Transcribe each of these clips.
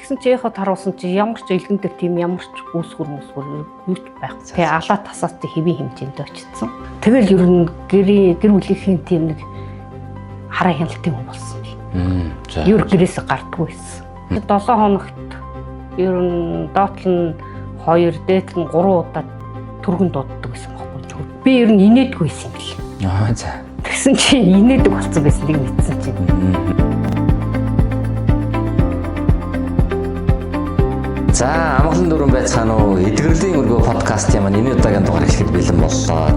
Тэгсэн чи яхад харуулсан чи ямар ч илгэн дээр тийм ямар ч үүсгэр юу ч байхгүй. Тэгээ алаа тасаас чи хэвийн хэмжээнд очсон. Тэгэл ер нь гэр бүлийнхээ тийм нэг хараа хяналтын хүн болсон би. За. Ер гэрээсээ гардгүй байсан. 7 хоногт ер нь доотлол нь 2, дээдлэл нь 3 удаа түргэн дууддаг байсан байхгүй. Би ер нь инээдгүй байсан юм бэл. За. Тэгсэн чи инээдэг болсон байсан нэг мэдсэн чи. За, амгалан дөрвөн байцгаана уу? Эдгэрлийн өргөө подкастын маань энэ удаагийн дугаар эхлэхэд бэлэн боллоо.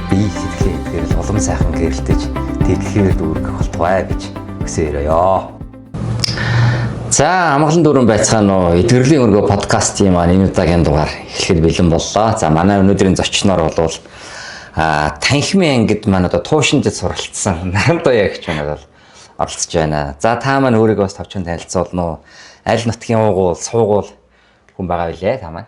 Би эдгэрэл улам сайхан гэрэлтэж тэтгэхээр дүүргэх болтугай гэж хүсээрээ. За, амгалан дөрвөн байцгаана уу? Эдгэрлийн өргөө подкастын маань энэ удаагийн дугаар эхлэхэд бэлэн боллоо. За, манай өнөөдрийн зочноор бол танхимын ангид маань одоо туушинд суралцсан Нарантуяа гэх юм бол оролцож байна. За, та маань өөрийгөө бас товчхон танилцуулна уу? Аль нутгийн уугуул, суугуул хүн байгаа билээ та маань.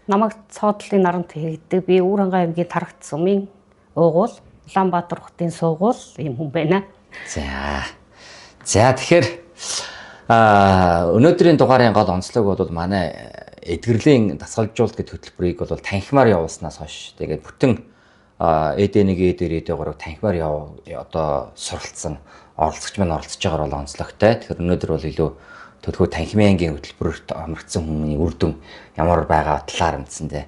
Намайг Цоодлын Нарантуяа гэдэг. Би Үүрангай аймгийн Тарагт сумын уугуул, Улаанбаатар хотын суугуул ийм хүн байна. За тэгэхээр өнөөдрийн дугаарын гол онцлог бол манай эдгэрлийн дасгалжуулалт гэдэг хөтөлбөрийг бол танхимаар явуулснаас хойш тэгээд бүтэн ЭД1 ЭД2 ЭД3 танхимаар одоо суралцсан оролцогч маань оролцож байгаагаар бол онцлогтой. Тэгэхээр өнөөдөр бол илүү төлхөө танхимын ангийн хөтөлбөрт амрагдсан хүмүүний үр дүн ямар байгаа талаар мэдсэндээ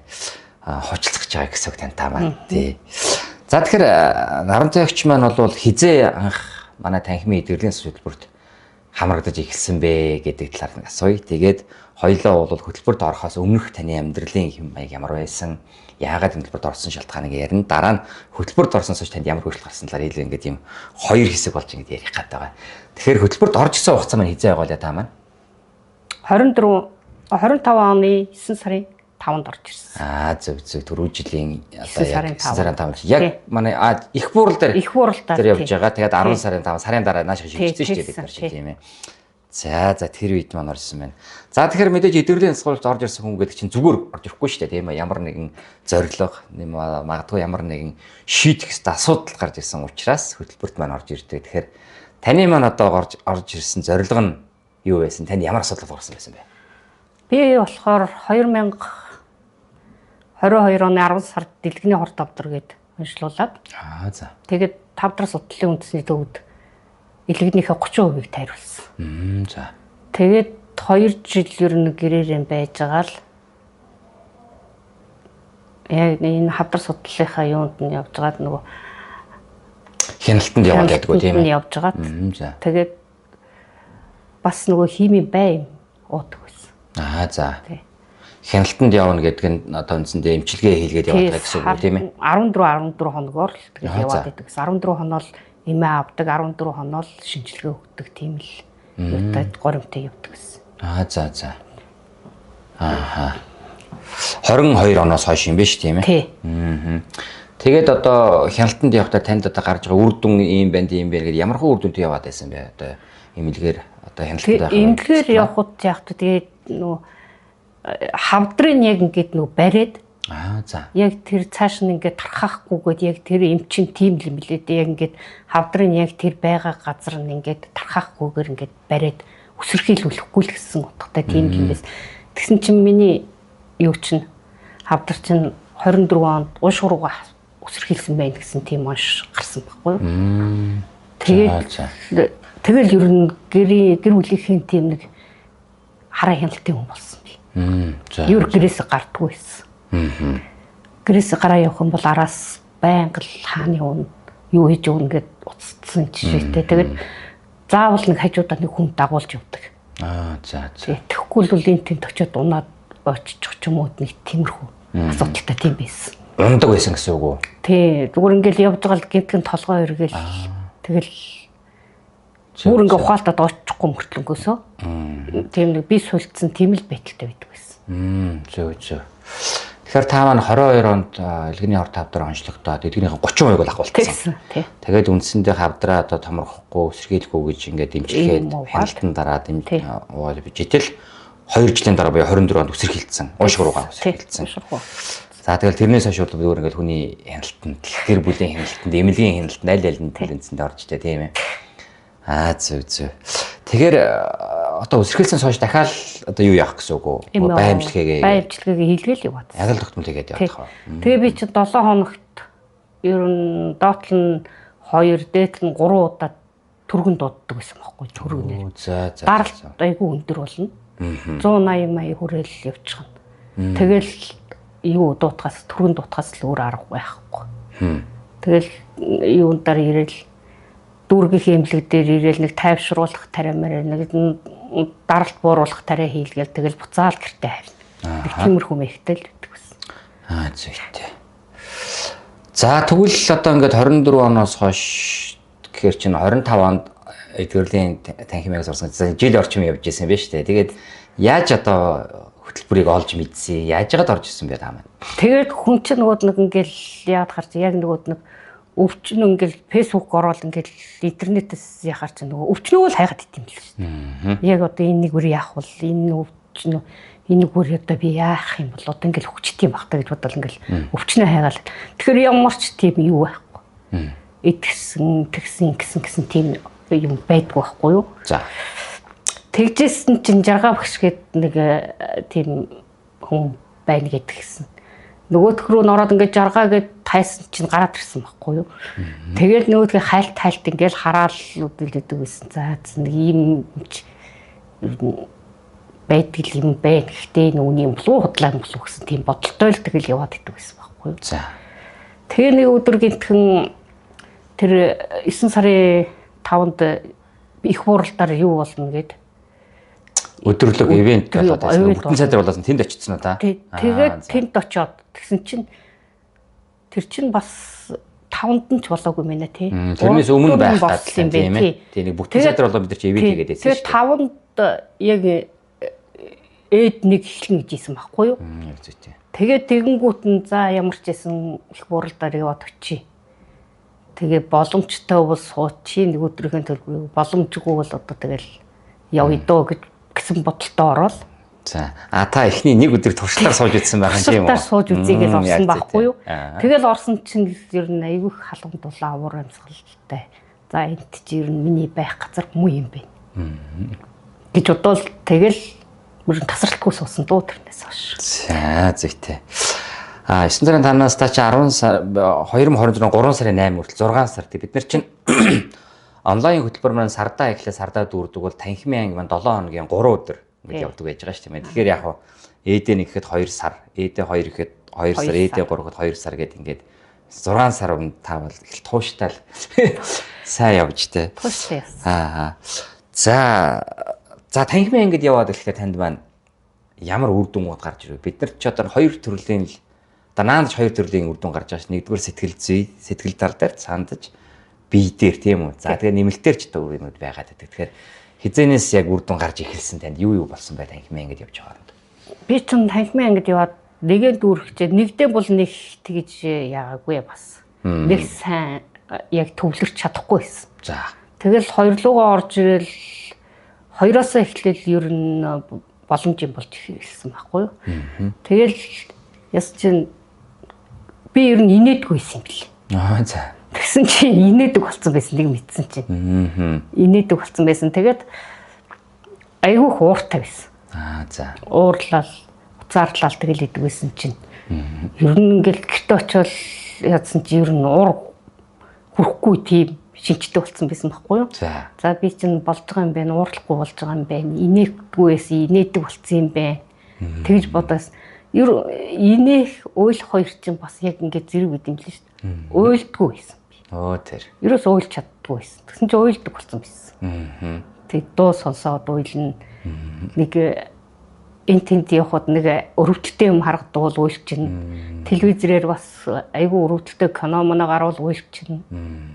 хучалцах байгаа гэсэн үг тантай маань тий. За тэгэхээр Нарантуягч маань бол хизээ анх манай танхимын эдгэрлийн хөтөлбөрт хамрагдаж эхэлсэн бэ гэдэг талаар нэг асууя. Тэгээд хоёлоо бол хөтөлбөрт орохоос өмнөх таны амьдралын хэм маяг ямар байсан? Яагаад хөтөлбөрт орсон шалтгааныг ярина. Дараа нь хөтөлбөрт орсноос хойш танд ямар хүртэл гарсан талаар илүү ингээд юм хоёр хэсэг болж ингээд ярих гэдэг байгаа. Тэгэхээр хөтөлбөрт орж ирсэн хугацаа маань хизээ байгаа л та маань? 25 оны 9 сарын 5-нд орж ирсэн. Зөв түрүү жилийн одоо яг 9 сарын 5 яг манай их буурал дээр явж байгаа. Тэгээд 10 сарын 5 сарын дараа нааш шилжчихсэн шүү дээ бид нар шиг тийм ээ. За тэр үед маань орсон байна. За тэгэхээр мэдээж эдгэрлийн дасгалжуулалт орж ирсэн хүн гэдэг чинь зүгээр орж ирэхгүй шүү дээ тийм ээ. Ямар нэгэн зорилго, магадгүй ямар нэгэн шийдэх ёстой асуудал гарч ирсэн учраас хөтөлбөрт маань орж ирдэг. Тэгэхээр таны маань одоо орж ирсэн зорилго нь юу байсан? Танд ямар асуудал гарсан байсан бэ? Би болохоор 2022 оны 10 сард дэлгэний хорт авдар гээд уншлуулад. За. Тэгээд 5 дахь судлалын үндэсний төвд илэгнийхээ 30%-ийг тайруулсан. За. Тэгээд 2 жил ер нь гэрээрээ байж байгаа л яг энэ хавдар судлалынхаа юунд нь явж байгаад нөгөө хяналтанд яваад байдгүй тийм ээ. Явж байгаад. За. Тэгээд бас нөгөө химийн бай уудаг байсан. За. Хяналтанд явна гэдэг нь одоо үндсэндээ эмчилгээ хийлгээд яваад байгаа гэсэн үг тийм ээ. 14 хоногоор л тэгээд яваад байдаг. 14 хоноо л эмээ авдаг, 14 хоноо л шинжилгээ өгдөг тийм л юутай горимтой явдаг гэсэн. За. 22 оноос хойш юм биш тийм ээ. Тэгээд одоо хяналтанд явахдаа танд одоо гарч байгаа үр дүн ийм байна гэдэг ямархуу үр дүнтэй яваад байсан бэ? Одоо эмнэлгээр одоо хяналтанд явах. Эмнэлгээр явхад тэгээд нөгөө хавдрын яг ингээд нөгөө бариад за. Яг тэр цааш нь ингээд тархахгүйгээд яг тэр эмчин тийм л юм билээ дээ. Яг ингээд хавдрын яг тэр байгаа газар нь ингээд тархахгүйгээр ингээд бариад өсөрхийлүүлэхгүй л гэсэн утгатай тийм юм байсан. Тэгсэн чинь миний юу чинь хавдар чинь 24 онд уушгурууга өсөрхийлсэн байна гэсэн тийм онш гарсан байхгүй юу? Тэгэл ер нь гэр бүлийнхээ тийм нэг хараа хяналтын хүн болсон би. Ер гэрээсээ гардгүй байсан. Гэрээсээ гараа явах юм бол араас байнга л хааны хүн юу хийж өгнө гэд уцтсан жишээтэй. Тэгээд заавал нэг хажуудаа нэг хүн дагуулж явдаг. За. Тэгэхгүй л энэ тэнд очиод унаад очиж ч юм уу нэг тиймэрхүү асуудалтай тийм байсан. Ундаг байсан гэсэн үг үү? Тий, зүгээр ингээл явж байгаа л гинтгэн толгой өргөөл тэгэл бүр ингээ ухаалтаад очихгүй мөртлөнгөөсөө тийм нэг би сулцсан тийм л байдалтай байдаг байсан. Зөв. Тэгэхээр та маань 22 онд элгэний хорт хавдар онцлогдоод эдгэрийн 30% бол ахуулсан. Тэгээд үндсэндээ хавдраа одоо томрохгүй, өсөрхийлэхгүй гэж ингээд дэмжлэхэд хяналтанд дараад житэл 2 жилийн дараа буюу 24 онд өсөрхийлсэн. Уушгуруугаа өсөрхийлсэн. За тэгэл тэрнээс хойш бол зүгээр ингээд хүний хяналтанд, гэр бүлийн хяналтанд, эмнэлгийн хяналтанд аль нь тэлэнцэнд орж тэй тийм ээ. Зөв. Тэгэхээр одоо өсөрхөлсөн сошь дахиад одоо юу яах гэсэн үг үү? Баймжилгээгээ хийлгээл яваад. Яг л тогтмол хийгээд явах. Тэгээ би чи 7 хоногт ер нь доотлол нь 2, дээдл нь 3 удаа түргэн дууддаг байсан байхгүй түргэнээр. Даралт айгүй өндөр болно. 180 хүрээл явчихна. Тэгэл юу дуутахаас түргэн дуутахаас л өөр арга байхгүй. Тэгэл юундаар ирээл дүүргийн хэмлэг дээр ирээл нэг тайвшруулах тариамаар нэг даралт бууруулах тариа хийлгээл тэгэл буцаал гэртээ харна. Нэг тиймэрхүү мэхтэл гэдэг байсан. Зөвтэй. За тэгвэл одоо ингээд 24 оноос хойш гэхээр чинь 25 онд эдгэрлийн танхимыг сурсан. Жил орчим явж ирсэн байж тээ. Тэгээд яаж одоо хөтөлбөрийг олж мэдсэн? Яаж яагаад орж ирсэн бэ та маань? Тэгээд хүн чинь нөгөө нэг ингээл яад харч яг нөгөө нэг өвчин ингээл фэйсбુક ороод ингээл интернетээс яхаар чинь нөгөө өвчнөө л хайгаад идэм л шүү. Яг одоо энэ нэг үр яах вэ? Энэ өвчин энэ үр одоо би яах юм бол одоо ингээл хүчт юм бах та гэж бодвол ингээл өвчнөө хайгаал. Тэгэхээр ямар ч тийм юу байхгүй. Тэгсэн гэсэн тийм юм байдгүй байхгүй юу? За. Тэгжсэн чинь жаргаа багш гээд нэг тийм хүн байна гэдгийгсэн. Нөгөөх рүү нороод ингээд жаргаа гээд тайсан чинь гараад ирсэн байхгүй юу. Тэгээд нөгөөдгөө хайлт ингээд хараал үлдээдэг байсан. За нэг ийм байдаг юм байна. Гэхдээ нүуний юм болов худлаа юм болов гэсэн тийм бодолтой л тэгэл яваад идэв байсан байхгүй юу. За. Тэгээ нэг өдөр гинтхэн тэр 9 сарын 5-нд их хууралтаар юу болно гээд өдөрлөг ивент болоод байсан. Бүтэн цайдар болоод тэнд очицсан уу та? Тэгээд тэнд очиод тэгсэн чинь тэр чинь бас 5-нд нь ч болоогүй мэнэ тий. Тэрнээс өмнө байх гэсэн тийм ээ. Тий нэг бүтэн цайдар болоод бид нар чи ивент хийгээд байсан шүү. Тэгээд 5-нд яг эд нэг эхлэн гэж ийсэн байхгүй юу? Зүйтэй. Тэгээд тэгэнгүүт нь за ямар ч байсан их буралдаар яваад очие. Тэгээ боломжтой бол суучих нэг өдрийн төлбөрийг боломжгүй бол одоо тэгэл явъя доо гэсэн бодолтой ороод. За. Та эхний нэг өдөр туршлаар сууж үзсэн байх юм уу? Туршлаар сууж үзье гэж орсон байхгүй юу? Тэгэл орсон чинь ер нь айгүй халуун дулаан авуур амьсгалтай. За энд чи ер нь миний байх газар муу юм бэ. гэж бодвол тэгэл мөр тасралтгүй суусан дуу тэрнээс хойш. За зүйтэй. 9 сарын танаас та чи 10 сар 2024 3 сарын 8 хүртэл 6 сар бид нар чинь онлайн хөтөлбөр маань сардаа эхлээ сардаа дүүрдэг бол танхимын анги маань 7 хоногийн 3 өдөр ингэж явдаг байж байгаа шүү дээ. Тэгэхээр яг хаа ээдээ нэг ихэд 2 сар, ээдээ 2 ихэд 2 сар, ээдээ 3 ихэд 2 сар гэдэг ингээд 6 сар өмнө та бол их тууштай л сайн явж тээ. Тууштай яасан. За танхимын ангид яваад ирэхдээ танд маань ямар үр дүнгууд гарч ирв? Бид нар ч одоо 2 төрлийн л наанд 2 төрлийн үр дүн гарч байгаа ш. Нэгдүгээр сэтгэл зүй, сэтгэл тал дээр сандаж бие дээр тийм үү. За тэгээ нэмэлтээр ч одоо юмуд байгаад байдаг. Тэгэхээр хизэнээс яг үр дүн гарч ихэлсэн танд юу болсон бай танхимын ангид явж байгаа юм. Би ч танхимын ангид яваад нэгэнд дүүрхчээ нэгдээ бол нэг тэгж яагаагүй бас. Нэг сайн яг төвлөрч чадахгүй байсан. За. Тэгэл хоёрлуугаа орж ирэл хоёроосоо эхлээл ер нь боломж юм болж ирсэн байхгүй юу. Тэгэл яс чинь би ер нь инээдгүй байсан юм бэл. За. Тэгсэн чинь инээдэг болсон байсан нэг мэдсэн чинь. Инээдэг болсон байсан. Тэгээд айгүй хууртай байсан. За. Уурлал, уцаарлал тэгэл идэг байсан чинь. Ер нь ингээл гэрте очивол яадсан чинь ер нь уур хүрхгүй тийм шинжтэй болсон байсан байхгүй юу? За би чинь болж байгаа юм байна, уурлахгүй болж байгаа юм байна. Инээдгүй байсан, инээдэг болсон юм байна. Тэгж бодоос ер инээх уйлах хоёр чинь бас яг ингээд зэрэг үт юм л шүү дээ. Уйлдгүй байсан би. Тэр. Ерөөс уйлж чаддгүй байсан. Тэгсэн чинь уйлдаг болсон байсан. Тэг дуу сонсоод уйлна. Нэг энэ тэнд явхад нэг өрөвдөлттэй юм харагдвал уйлчихна. Телевизээр бас айгүй өрөвдөлттэй кино мөн гарвал уйлчихна.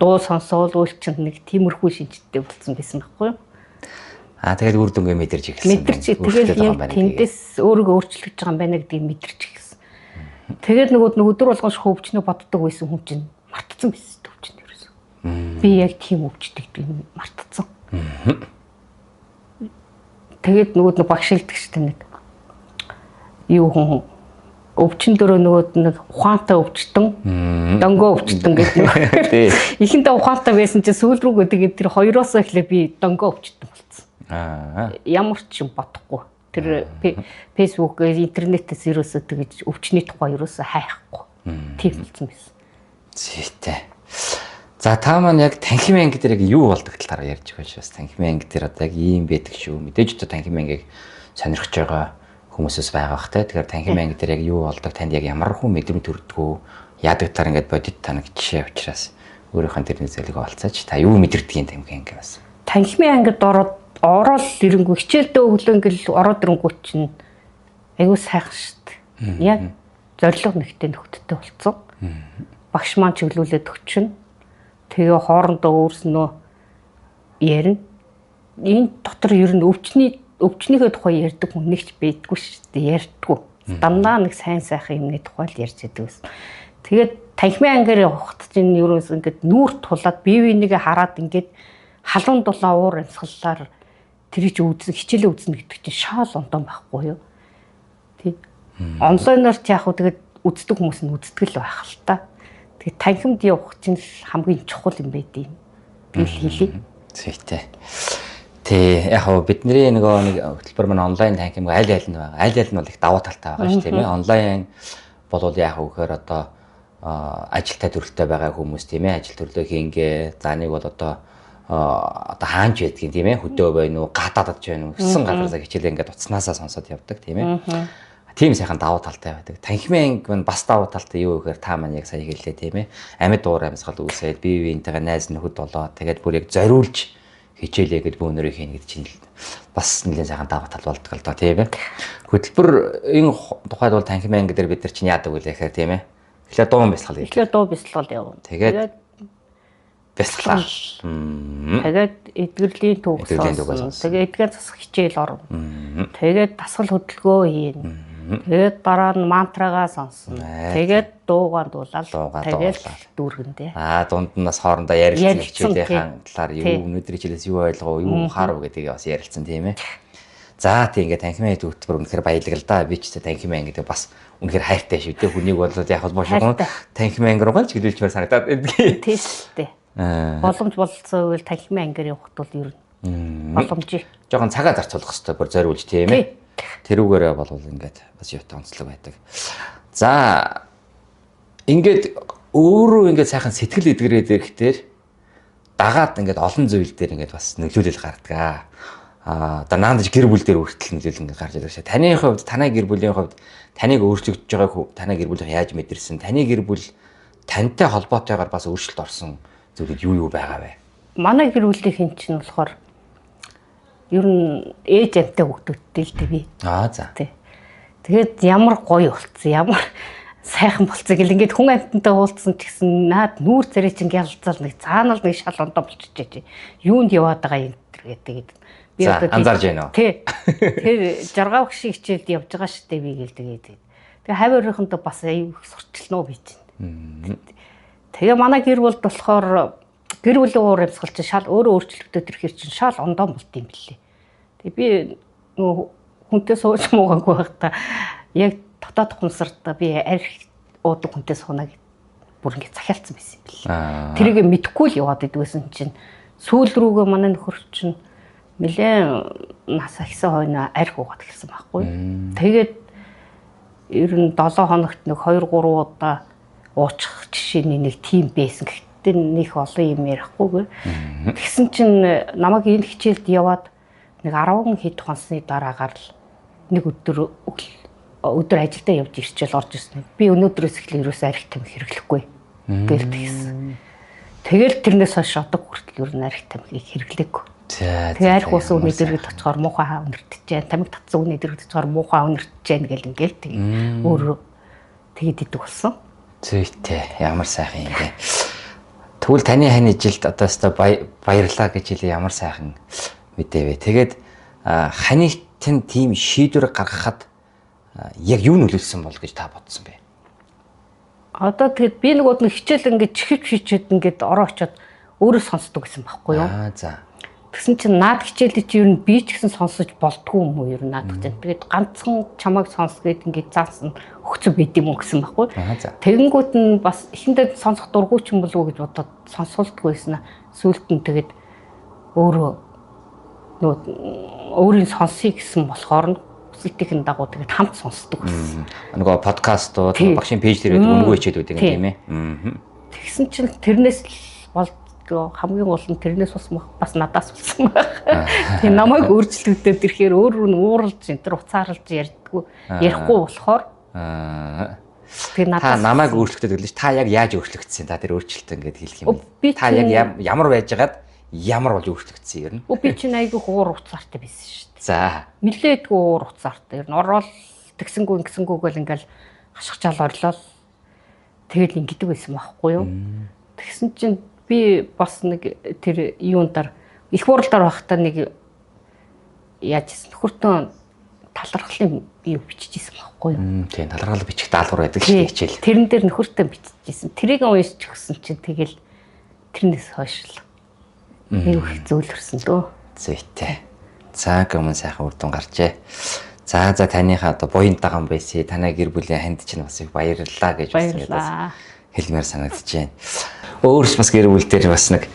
Дуу сонсоол уйлчихна. Нэг тиймэрхүү шинжтэй болсон байсан байхгүй юу? Тэгээд үр дүнгээ мэдэрч эхэлсэн. Мэдэрч тэгэл яг тэндээс өөрийгөө өөрчлөж байгаа юм байна гэдгийг мэдэрч эхэлсэн. Тэгээд нөгөө өдөр болгон хөвчнөө боддог байсан хүн чинь мартцсан байсан төвчөнд ерөөсөө. Би яг тийм өвчтэй гэдгийг мартцсан. Тэгээд нөгөө багш хэлдэг шүү дээ нэг юу хүн өвчин дөрөө нөгөөд нэг ухаантай өвчтөн, дөнгөө өвчтөн гэдэг. Тий. Ихэндээ ухаантай байсан чинь сүүл рүүгээ тэгээд тэр хоёроос эхлээ би дөнгөө өвчтөн болсон. Ямар ч юм бодохгүй. Тэр фэйсбүүкээс интернетээс ерөөсөө тэгж өвчний тухай ерөөсөө хайхгүй. Тийм болсон байсан. Зүйтэй. За та маань яг танхим анги дээр яг юу болдог талаараа ярьж байгаа шүү. Танхим анги дээр одоо яг ийм байдаг шүү. Мэдээж одоо танхим ангиг сонирхож байгаа хүмүүсээс байгаа бах те. Тэгэхээр танхим анги дээр яг юу болдог, танд яг ямар хүн мэдрэмж төрдгөө, яадаг талаар ингээд бодит танаг жишээ учраас өөрийнхөө тэрний зэлийг олцооч. Та юу мэдэрдгийг танхим анги бас. Танхимын ангид ороод ирэнгүү хичээлдээ өглөө ингээл ороод ирэнгүү чинь аюу сайхан шүү дээ. Яг зориг нэгтэй нөхдөдтэй болцсон. Багш маань чиглүүлээд өгчнө. Тэгээ хоорондоо өөрснөө ярина. Энэ дотор ер нь өвчнийхөө тухай ярьдаг хүн нэгч байдгүй шүү дээ. Ярьдаггүй. Дандаа нэг сайн сайхан юмны тухай л ярьж байдаг ус. Тэгээд танхимын ангиар явахт чинь ерөөс ингээд нүүр тулаад бие бинийгээ хараад ингээд халуун дулаан уур амьсгалаар тэр чинь хичээлээ үзнэ гэдэг чинь шаал ондон байхгүй юу? Тий. Онлайнаар ч яг хөө тэгээд үздэг хүмүүс нь үздэг л байх л та. Тэгээд танхимд явах чинь хамгийн чухал юм байдیں۔ Би хэлье. Зүйтэй. Тий, яг хөө бидний нэг хөтөлбөр маань онлайн танхим аль аль нь байгаа. Аль аль нь бол их давуу талтай байгаа шүү тийм ээ. Онлайн болвол яг хөөхөр одоо ажилтай төрөлтэй байгаа хүмүүс тийм ээ. Ажил төрлөө хийнгээ. За нэг бол одоо хаанч байдгийг тийм ээ. Хөдөө байна уу, гадаадд байна уу? Өссөн газараас хичээлээ ингээд уцнаасаа сонсоод явдаг тийм ээ. Тийм сайхан давуу талтай байдаг. Танхимын анги маань бас давуу талтай юу гэхээр та маань яг сая хэллээ тийм ээ. Амьд уур амьсгал үүсээд бие биентэйгээ найз нөхөд болоод тэгээд бүр яг зориулж хичээлээ гэд бөөнөрөө хийнэ гэдэг чинь бас нэлээд сайхан давуу тал болдог л доо тийм ээ. Хөтөлбөрийн тухайд бол танхимын анги дээр бид нар чинь яадаг вэ гэхээр тийм ээ. Эхлээд дуу бясалгал хийх. Эхлээд дуу бясалгал явна. Тэгээд бясалгал. Тэгээд эдгэрлийн түүх сонсно. Тэгээд эдгээр засах хичээл орно. Тэгээд дасгал хөдөлгөөн хийн. Тэгээд дараа нь мантраагаа сонсно. Тэгээд дуугаа дуулаад тэгээд дүүргэндээ. Дунд нь бас хоорондоо ярилцсан хичээлийн талаар юу өнөөдрийн хичээлээс юу ойлгоо, юу ухаарав гэдгийг бас ярилцсан тийм ээ. За тийм ингээд танхимын хөтөлбөр үнэхээр баялаг л да. Би ч танхимын анги гэдэг бас үнэхээр хайртай шүү дээ. Хүнийг бодлоод яг бол бошгоо танхимын анги руугаа чиглүүлчмээр санагдаад байдаг. Тийм шүү дээ. Боломж болцоо үйл танхимын ангиар явахт бол ер нь боломжийг жоохон цагаа зарцуулах хэрэгтэй бүр зориулж тийм ээ. Тэрүүгээрээ бол ингээд бас юутай онцлог байдаг. За ингээд өөрөө ингээд сайхан сэтгэл эдгэрээд ирэхтэр дагаад ингээд олон зүйл дээр ингээд бас нөлөөлөл гардаг. Одоо наандаж гэр бүл дээр хүртэл нөлөөлөл ингээд гарч ирдэг шээ. Таны хувьд, танай гэр бүлийн хувьд таныг өөрчлөгдөж байгааг танай гэр бүлийн яаж мэдэрсэн? Таны гэр бүл тантай холбоотойгоор бас өөрчлөлт орсон зүйлүүд юу байгаа вэ? Манай гэр бүлийн хин чинь болохоор ер нь ээж амтай хүүхдүүдтэй л дээ би. За. Тэгээд ямар гоё болцсон, ямар сайхан болцсон гэл ингээд хүн амтантай уулзсан ч гэсэн наад нүүр царай чинь ялцал нэг цаанал нэг шал ондоо болчихжээ. Юунд яваад байгаа юм гэдэг. Би одоо анзаарж байна уу? Тий. Тэр 6 багшийн хичээлд явж байгаа штэ би гэл тэгээд. Тэгээ хаваарынхонтой бас аюу их сурчлаа би чинь. Тэгээ манай гэр бүлд болохоор гэр бүлийн уур амьсгал чинь шал өөрөө өөрчлөгдөд ирэхээр чинь шал ондоо болт юм билээ. Тэгээ би хүнтэй сууж муугаагүй байхдаа яг дотоод хумсарта би арх уудаг хүнтэй сууна гэд бүр ингэ захиалцсан байсан юм билээ. Тэрийг мэдхгүй л яваад идвэсэн чинь сүүл рүүгээ манай нөхөр чинь нэлээд нас ихсэн хойно арх уугаад эхэлсэн байхгүй. Тэгээд ер нь 7 хоногт нэг 2-3 удаа уучих жишээний нэг тим байсан. Гэхдээ нэг олон юм ярихгүй. Тэгсэн чинь намайг энэ хичээлд яваад нэг 10 хэд хонсны дараагаар л нэг өдөр ажилдаа явж ирчихэл орж ирсэн. Би өнөөдрөөс эхлээ ерөөсөө арх тамхи хэрэглэхгүй гээл тэгсэн. Тэгэл тэрнээс хойш одоо хүртэл ер нь арх тамхиг хэрэглээгүй. Тэгээ арх ус үний дэргэд очихоор муухай өнөртөж जैन, тамхи татсан үний дэргэд очихоор муухай өнөртөж जैन гэл ингээл тэгээ өөрөө тэгээд идэг болсон. Зүйтэй. Ямар сайхан юм бэ. Тэгвэл таны хань жилд одоо өстой баярлаа гэж хэлээ ямар сайхан мэдээвэ. Тэгээд ханийтэн тийм шийдвэр гаргахад яг юу нөлөөлсөн бол гэж та бодсон бэ? Одоо тэгэд би нэг хичээл ингээд чихэж ингээд ороо очоод өөрөө сонсдог гэсэн байхгүй юу? За. Тэгсэн чинь наад хичээлээ чи ер нь би ч гэсэн сонсож болдгүй юм уу ер нь наад гэж. Тэгээд ганцхан чамайг сонсгээд ингээд заасан өгцөв байд юм уу гэсэн байхгүй. Тэгэнгүүт нь бас эхэндээ сонсох дургүй ч юм болов уу гэж бодоод сонсуулдаггүй байсан. Сүүлд нь тэгээд өөрийн сонсхийг гэсэн болохоор хүсэлтийн дагуу тэгээд хамт сонсдог байсан. Нөгөө подкастууд багшийн пэйж дээр байдаг өнгөө хичээлүүд тийм ээ. Тэгсэн чинь тэрнээс бол хамгийн гол нь тэрнээс бас надаас болсон байна. Тэгээ намайг өөрчлөгдөд ирэхээр өөр нь ууралж энэ төр уцаарлж ярихгүй болохоор тэгээ надаас намайг өөрчлөгдөд гэлж та яг яаж өөрчлөгдсөн та тэр өөрчлөлт ингээд хэлэх юм бэ? Та яг ямар байжгаад ямар болж өөрчлөгдсөн ер нь? Би чинь айгүй уур уцаартай байсан шүү дээ. За. Нилээдгүй уур уцаартай. Ер нь ороод тэгсэнгүү гэл ингээл хашгичаал орлоо. Тэгэл ингэдэг байсан байхгүй юу? Тэгсэн чинь би бас нэг тэр юундаар их хуралдаар байхдаа нэг яаж гэсэн нөхөртөө талархлын юу бичижсэн байхгүй юу? Тийм талархал бичих даалгавар байдаг шүү дээ хичээл. Тэрэн дээр нөхөртөө бичижсэн. Тэрийг уншиж өгсөн чинь тэгэл тэрнээс хойш л нэг их зөөлрсөн дөө. Зүйтэй. За гомон сайхан үр дүн гарчээ. За таныхаа одоо буян даган байсан. Танай гэр бүлийн ханд чинь бас их баярлалаа гэж хэлмээр санагдаж байна. Өөрөөс бас гэр бүл дээр бас нэг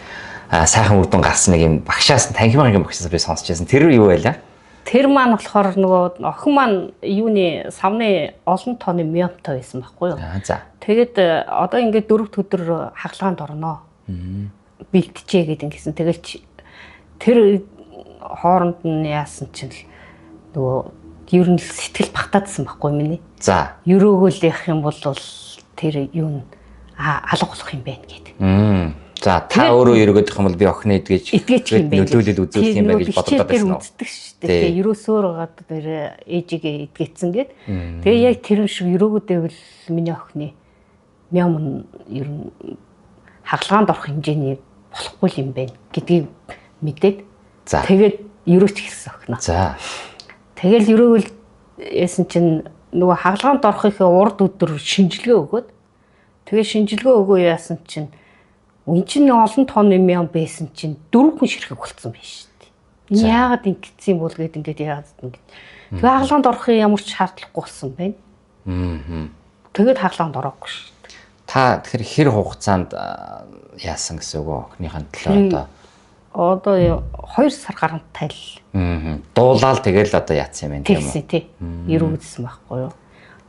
сайхан үр дүн гарсан нэг юм багшаас танхимын багшаас би сонсч байсан. Тэр юу байлаа? Тэр маань болохоор нөгөө охин маань юуны савны олон тооны миомтой байсан байхгүй юу? За. Тэгээд одоо ингээд 4 өдөр хагалгаанд орноо. Бэлтжээ гэдэг ингэсэн. Тэгэл тэр хооронд нь яасан чинь нөгөө ер нь сэтгэл багтаадсан байхгүй миний. За. Өрөөгөл явах юм бол тэр юу н алга болох юм байна гэдэг. За та өөрөө өрөөгөх юм бол би охины эдгэж нөлөөлөл үзүүлэх юм байна гэж бодоод байсан уу? Үздэг шүү дээ. Тэгээ ерөөсөөр гад тэр ээжигээ эдгэцэн гээд. Тэгээ яг тэр шиг өрөөгөөдөө миний охины мям ер нь хагалгаанд орох хэмжээний болохгүй юм байна гэдгийг мэдээд. За. Тэгээд өрөөч хэлсэн охиноо. За. Тэгэл өрөөгөл яасан чинь нөгөө хагалгаанд орохын урд өдөр шинжилгээ өгөөд тэгээ шинжилгээ өгөө яасан чинь үн чинь олон тооны мям байсан чинь 4 хүн ширхэг болцсон байна шүү дээ. Энэ яагаад ингэсэн юм бол гээд ингээд яагаад ингэ. Тэгээ хагалгаанд орохын ямар ч шаардлагагүй болсон байна. Тэгээд хагалгаанд ороогүй шүү дээ. Та тэгэхээр хэр хугацаанд яасан гэсэн үг охиныхаа төлөө одоо 2 сар гарантай л. Дуулаад тэгэл одоо яатсан юм байна тийм үү? Тий. Ерөөдсөн байхгүй юу?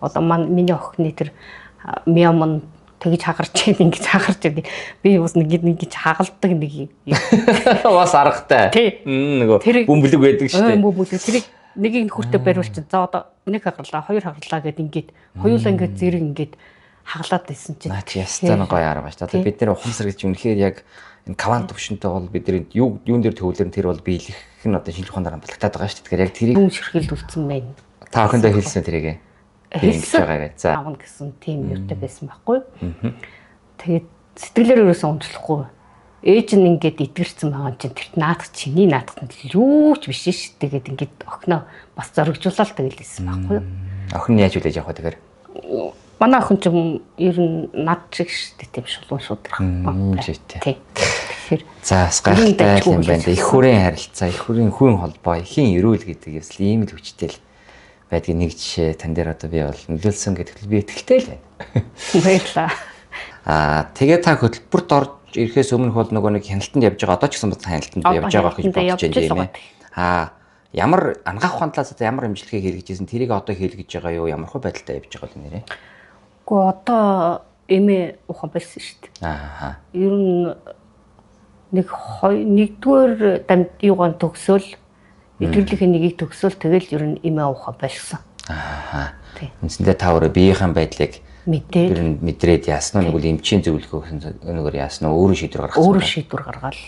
Одоо миний охины тэр мям нь тэгж хагарч ингэж хагарч байдаг. Би бас нэг хагалдаг нэг юм. Бас аргатай. Нөгөө бөмбөлөг байдаг шүү дээ. Бөмбөлөг. Тэрийг нэгийг нөхөртөө бариулчихсан. За одоо нэг хагарлаа, 2 хагарлаа гэд ингээд хоёулаа ингээд зэрэг ингээд хаглаад байсан чинь. Ястаа гоё арга шүү дээ. Бид нэр ухамсар гэж үнэхээр яг энэ квант төвшөнтэй бол бидний юун дээр төвлөрн тэр бол биелэх нь одоо шинжлэх ухаанаар амтлагтаад байгаа шүү дээ. Тэгэхээр яг тэрийг хүн ширхэлд үлдсэн байна. Та охиндоо хэлсэн тэрийг. Хэлсэн байгаа. За. Аав нь гэсэн тийм юутай байсан байхгүй. Тэгээд сэтгэлээр ерөөсөө унчлахгүй. Ээж нь ингээд итгэрсэн байгаа чинь тэрт наадах чиний наадах нь юу ч биш шүү дээ гэд ингээд охиноо бас зоригжуулаад тэгэлсэн байхгүй. Охин нь яаж үлээж явах вэ тэгэхээр? Манай охин ч ер нь над шиг шүү дээ тийм шулуун шудрах. Тий. Тэгэхээр за гайхалтай юм байна. Их хүрийн харилцаа, их хүрийн хүн холбоо, ихийн эрүүл гэдэг ёсл ийм л хүчтэй л байдгийг нэг жишээ тань дээр одоо би бол нөлөөлсөн гэдэг би итгэлтэй л байна. Баярлалаа. Тэгээ та хөтөлбөрт орж ирэхээс өмнөх бол нөгөө нэг хяналтанд явж байгаа. Одоо ч гэсэн хяналтанд явж байгаа гэж бодож байна юм ээ. Ямар ангаах ухаантлаас одоо ямар имжлэгийг хэрэгжижсэн тэрийг одоо хийлгэж байгаа юу? Ямар хөө байдалтай явж байгаа юм нэрээ? Гэхдээ одоо эмээ ухаан байсан шүү дээ. Ер нь нэгдүгээр дамд юугаан төгсөөл эдгэрлэхийн нэгийг төгсөөл тэгэл ер нь эмээ ухаан болсон. Үндсэндээ та өөрөө биеийн байдлыг мэдрээд яасан нь нэг үл эмчийн зөвлөгөөх өнөөр яасан нь өөрөө шийдвэр гаргасан. Өөрөө шийдвэр гаргаад.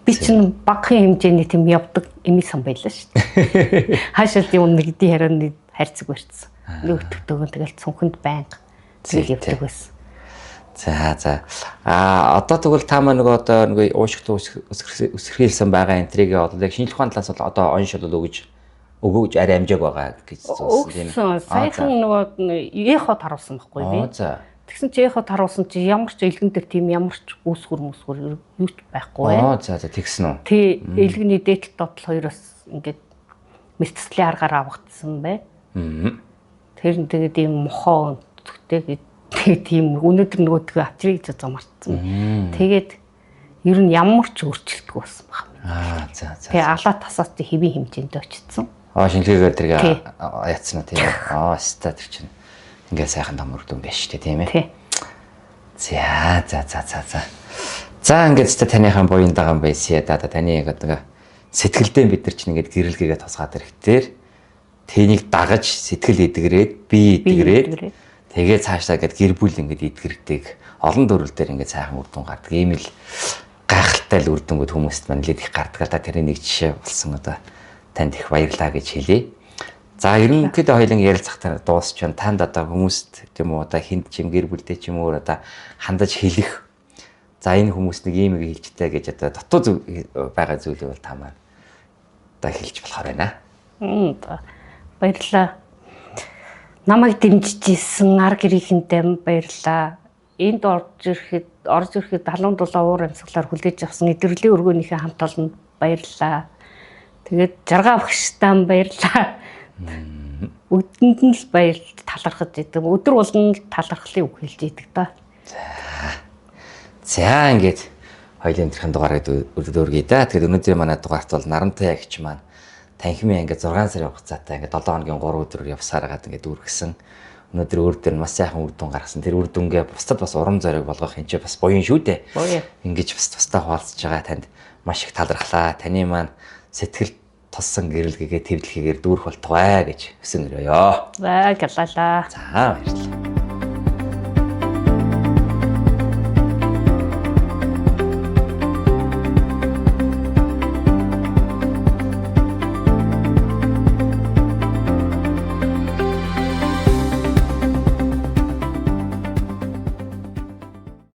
Би чинь багахан хэмжээний тийм явдаг эмээ сан байлаа шүү дээ. Хаашаа юм нэг ди харин хайрцаг барьцсан. Нэг өтөгдөөгөн тэгэл цүнхэнд байнга зэрэг явдаг байсан. За. Одоо тэгвэл та маань нөгөө уушгил өсгөрхийлсэн байгаа энтрийг одоо яг шинжлэх ухааны талаас бол одоо оншил өгөөж арай амжааг байгаа гэж зүйлсэн тийм. Саяхан нөгөө эхот харуулсан байхгүй би. Тэгсэн чи яхад харуулсан чи ямар ч элгэн дээр тийм ямар ч үүсгэр юу ч байхгүй бай. За тэгсэн үү. Тий элгэний дээдл дотол хоёроос ингээд мэрцлийн аргаар авагдсан бай. Тэр нь тэгээд ийм мохоо өнтгтэй тэгээд тийм өнөөдөр нөгөөдгөө авчрыг гэж замарцсан. Тэгээд ер нь ямар ч өөрчлөлтгүй болсон байна. За. Тэгээ алаа тасаас чи хэвийн хэмжээнд очсон. Шинжилгээгээр тэргээ яатсан уу тийм. Ста тэр чинь ингээ сайхан домөрдөн байж штэ тийм ээ. Тий. За. За ингээд та таныхан буян даган байсан яа да таны яг одоо сэтгэлдээ бид нар чинь ингээд гэрэлгээгээ тусгаад ирэхтэр тэнийг дагаж сэтгэл эдгэрээд бие эдгэрээд тэгээ цаашдаа ингээд гэр бүл ингээд эдгэрдэг олон төрөл дээр ингээд сайхан үр дүн гардаг. Ийм л гайхалтай л үр дүнгууд хүмүүст манлээд их гардаг. Та тэрний нэг жишээ болсон одоо танд их баярлалаа гэж хэлье. За ерөнхийдөө хоёлын ярилцахтаа дуусч байна. Танд одоо хүмүүст тийм үү одоо хинт чим гэр бүлтэй ч юм уу одоо хандаж хэлэх. За энэ хүмүүс нэг ийм их хэлжтэй гэж одоо дотоо байгаа зүйлээ бол та маань одоо хэлж болохоор байна. Баярлалаа. Намайг дэмжиж исэн ар гэрийнхэнтэй баярлалаа. Энд орж ирэхэд 77 уур амьсгалаар хүлээж авсан эдгэрлийн өргөөнийхөө хамт олонд баярлалаа. Тэгээд жаргаа багштай баярлалаа. Өдөнд нь л талархаж идэв. Өдөр болгон талархлын үг хэлж идэг та. За ингээд хоёлын тэрхэн дугаарыг өргөе да. Тэгэхээр өнөөдрийн манай дугаарт бол Нарантай ягч маань танхимын ингээд 6 сарын хугацаатай ингээд 7 хоногийн 3 өдрөөр явсаар хагаад ингээд үргэсэн. Өнөөдөр өөр дээр маш сайхан үр дүн гаргасан. Тэр үр дүнгээ бусдад бас урам зориг болгох энэ ч бас буян шүү дээ. Буян. Ингэж бас тусдаа хуваалцж байгаа танд маш их талархлаа. Таны маань сэтгэл туссан гэрэлгээгээ твдлэхээр дүүрэх болтугай гэж хүсэн өрөөё. За гэлалаа. За баярлалаа.